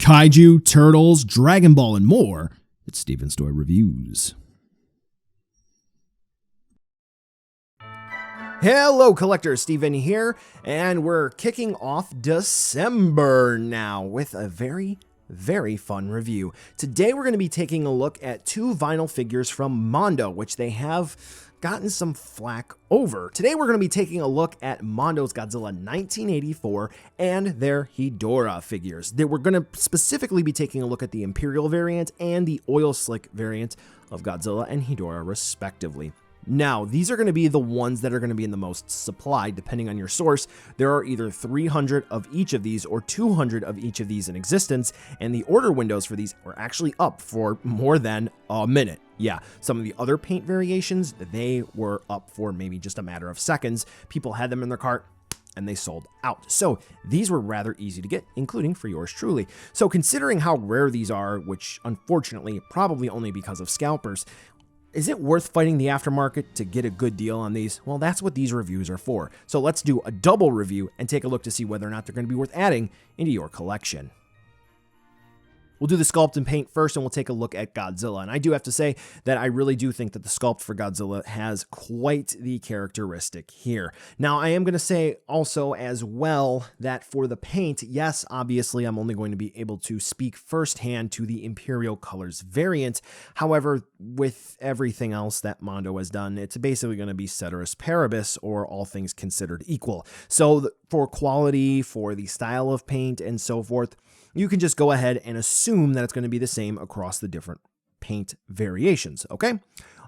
Kaiju, turtles, Dragon Ball, and more. It's Steven's Toy Reviews. Hello collectors, Steven here, and we're kicking off December now with a very fun review. Today we're going to be taking a look at two vinyl figures from Mondo, which they have gotten some flack over. Today we're going to be taking a look at Mondo's Godzilla 1984 and their Hedorah figures. We're going to specifically be taking a look at the Imperial variant and the oil slick variant of Godzilla and Hedorah respectively. Now, these are going to be the ones that are going to be in the most supply, depending on your source. There are either 300 of each of these or 200 of each of these in existence, and the order windows for these were actually up for more than a minute. Yeah, some of the other paint variations, they were up for maybe just a matter of seconds. People had them in their cart, and they sold out. So these were rather easy to get, including for yours truly. So considering how rare these are, which unfortunately probably only because of scalpers, is it worth fighting the aftermarket to get a good deal on these? Well, that's what these reviews are for. So let's do a double review and take a look to see whether or not they're going to be worth adding into your collection. We'll do the sculpt and paint first, and we'll take a look at Godzilla. And I do have to say that I really do think that the sculpt for Godzilla has quite the characteristic here. Now, I am going to say also as well that for the paint, yes, obviously I'm only going to be able to speak firsthand to the Imperial Colors variant. However, with everything else that Mondo has done, it's basically going to be ceteris paribus, or all things considered equal. So for quality, for the style of paint, and so forth, you can just go ahead and assume that it's going to be the same across the different paint variations, okay?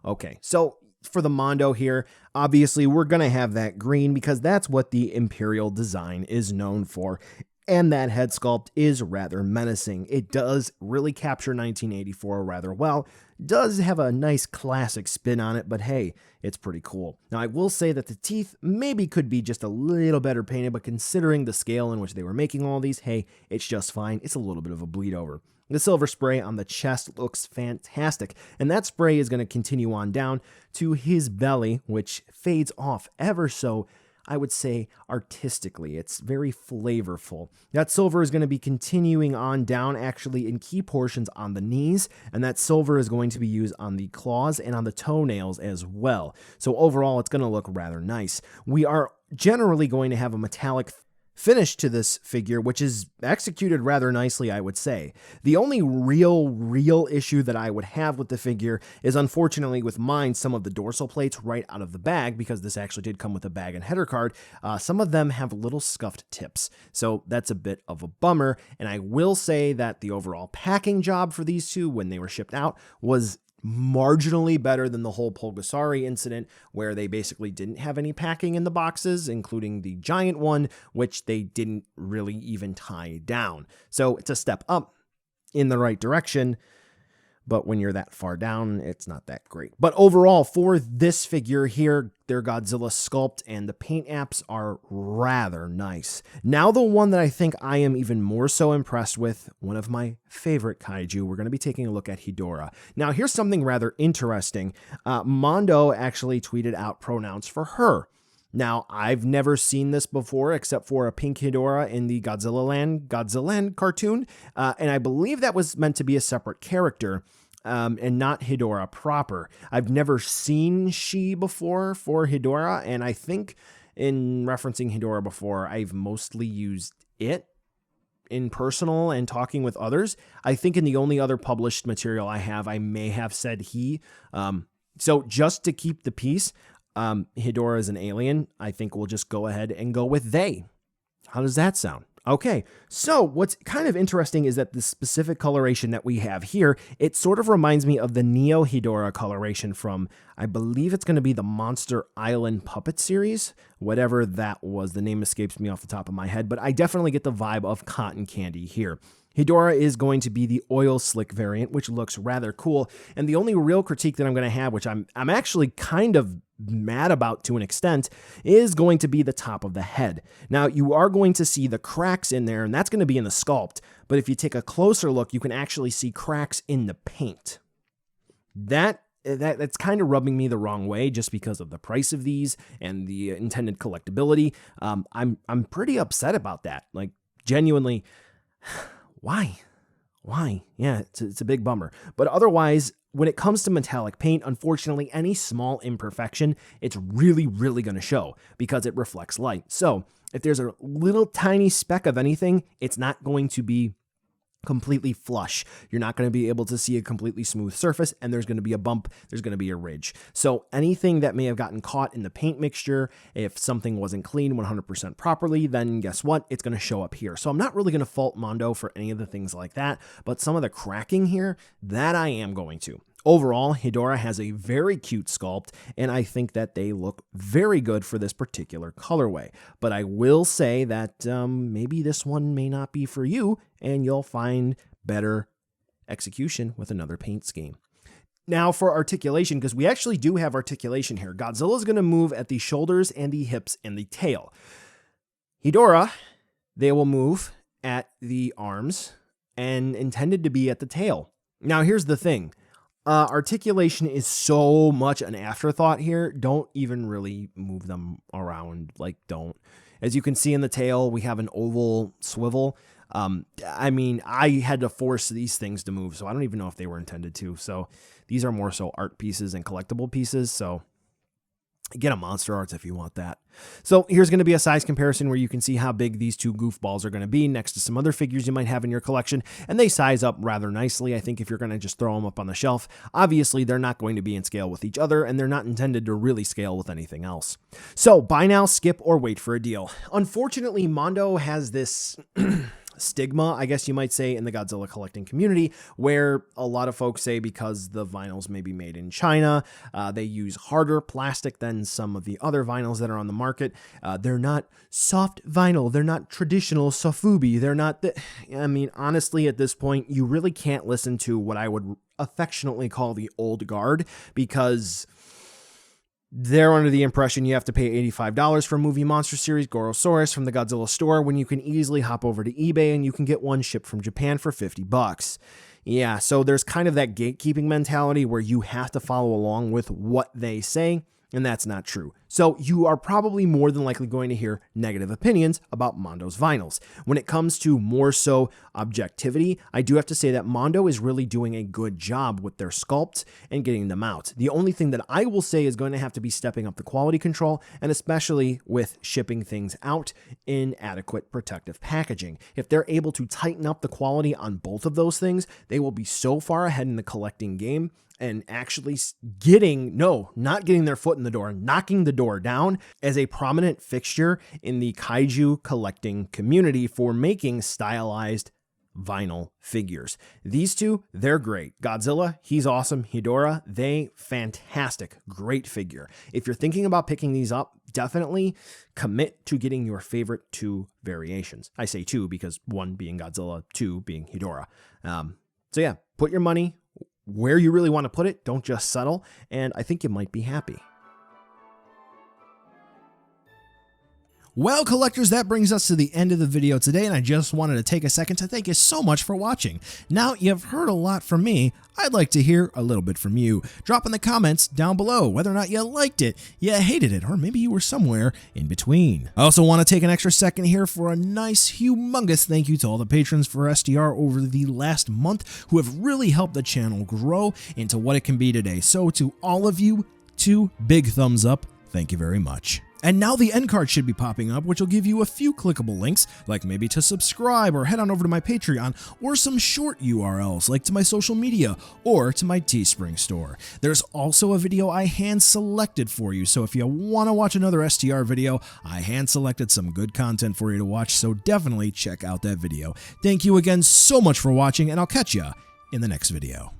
Okay, so for the Mondo here, obviously we're going to have that green because that's what the Imperial design is known for. And that head sculpt is rather menacing. It does really capture 1984 rather well. Does have a nice classic spin on it, but hey, it's pretty cool. Now, I will say that the teeth maybe could be just a little better painted, but considering the scale in which they were making all these, hey, it's just fine. It's a little bit of a bleed over. The silver spray on the chest looks fantastic, and that spray is going to continue on down to his belly, which fades off ever so, I would say, artistically. It's very flavorful. That silver is going to be continuing on down actually in key portions on the knees, and that silver is going to be used on the claws and on the toenails as well. So overall, it's going to look rather nice. We are generally going to have a metallic finish to this figure, which is executed rather nicely, I would say. The only real issue that I would have with the figure is, unfortunately, with mine, some of the dorsal plates right out of the bag, because this actually did come with a bag and header card, some of them have little scuffed tips. So that's a bit of a bummer, and I will say that the overall packing job for these two when they were shipped out was marginally better than the whole Pulgasari incident, where they basically didn't have any packing in the boxes, including the giant one, which they didn't really even tie down. So it's a step up in the right direction, but when you're that far down, it's not that great. But overall, for this figure here, their Godzilla sculpt and the paint apps are rather nice. Now, the one that I think I am even more so impressed with, one of my favorite kaiju, we're going to be taking a look at Hedorah. Now, here's something rather interesting. Mondo actually tweeted out pronouns for her. Now, I've never seen this before except for a pink Hedorah in the Godzilla Land cartoon, and I believe that was meant to be a separate character, and not Hedorah proper. I've never seen she before for Hedorah, and I think in referencing Hedorah before, I've mostly used it in personal and talking with others. I think in the only other published material I have, I may have said he. So just to keep the peace, Hedorah is an alien. I think we'll just go ahead and go with they. How does that sound? Okay, so what's kind of interesting is that the specific coloration that we have here, it sort of reminds me of the Neo Hedorah coloration from, I believe it's going to be the Monster Island Puppet series, whatever that was. The name escapes me off the top of my head, but I definitely get the vibe of cotton candy here. Hedorah is going to be the oil slick variant, which looks rather cool. And the only real critique that I'm going to have, which I'm actually kind of mad about to an extent, is going to be the top of the head. Now, you are going to see the cracks in there, and that's going to be in the sculpt. But if you take a closer look, you can actually see cracks in the paint. That's kind of rubbing me the wrong way just because of the price of these and the intended collectability. I'm pretty upset about that. Like, genuinely, why? Why? Yeah, it's a big bummer. But otherwise, when it comes to metallic paint, unfortunately, any small imperfection, it's really, really going to show because it reflects light. So if there's a little tiny speck of anything, it's not going to be completely flush. You're not going to be able to see a completely smooth surface, and there's going to be a bump, there's going to be a ridge. So anything that may have gotten caught in the paint mixture, if something wasn't cleaned 100% properly, then guess what? It's going to show up here. So I'm not really going to fault Mondo for any of the things like that, but some of the cracking here, that I am going to. Overall, Hedorah has a very cute sculpt, and I think that they look very good for this particular colorway. But I will say that maybe this one may not be for you, and you'll find better execution with another paint scheme. Now for articulation, because we actually do have articulation here. Godzilla is going to move at the shoulders and the hips and the tail. Hedorah, they will move at the arms and intended to be at the tail. Now here's the thing. Articulation is so much an afterthought here. Don't even really move them around. Like, don't. As you can see in the tail, we have an oval swivel. I mean, I had to force these things to move, so I don't even know if they were intended to. So these are more so art pieces and collectible pieces. So get a Monster Arts if you want that. So here's going to be a size comparison where you can see how big these two goofballs are going to be next to some other figures you might have in your collection, and they size up rather nicely. I think if you're going to just throw them up on the shelf, obviously they're not going to be in scale with each other, and they're not intended to really scale with anything else. So buy now, skip, or wait for a deal. Unfortunately, Mondo has this stigma, I guess you might say, in the Godzilla collecting community, where a lot of folks say because the vinyls may be made in China, they use harder plastic than some of the other vinyls that are on the market. They're not soft vinyl. They're not traditional sofubi. They're not I mean, honestly, at this point, you really can't listen to what I would affectionately call the old guard, because they're under the impression you have to pay $85 for a movie monster series Gorosaurus from the Godzilla store, when you can easily hop over to eBay and you can get one shipped from Japan for $50. Yeah, so there's kind of that gatekeeping mentality where you have to follow along with what they say, and that's not true. So you are probably more than likely going to hear negative opinions about Mondo's vinyls. When it comes to more so objectivity, I do have to say that Mondo is really doing a good job with their sculpts and getting them out. The only thing that I will say is going to have to be stepping up the quality control, and especially with shipping things out in adequate protective packaging. If they're able to tighten up the quality on both of those things, they will be so far ahead in the collecting game, and actually not getting their foot in the door, knocking the door down as a prominent fixture in the kaiju collecting community for making stylized vinyl figures. These two, they're great. Godzilla, he's awesome. Hedorah, they fantastic. Great figure. If you're thinking about picking these up, definitely commit to getting your favorite two variations. I say two because one being Godzilla, two being Hedorah. So yeah, put your money where you really want to put it. Don't just settle, and I think you might be happy. Well, collectors, that brings us to the end of the video today, and I just wanted to take a second to thank you so much for watching. Now, you've heard a lot from me. I'd like to hear a little bit from you. Drop in the comments down below whether or not you liked it, you hated it, or maybe you were somewhere in between. I also want to take an extra second here for a nice, humongous thank you to all the patrons for SDR over the last month who have really helped the channel grow into what it can be today. So to all of you, 2 big thumbs up. Thank you very much. And now the end card should be popping up, which will give you a few clickable links, like maybe to subscribe or head on over to my Patreon, or some short URLs like to my social media or to my Teespring store. There's also a video I hand selected for you, so if you want to watch another STR video, I hand selected some good content for you to watch, so definitely check out that video. Thank you again so much for watching, and I'll catch ya in the next video.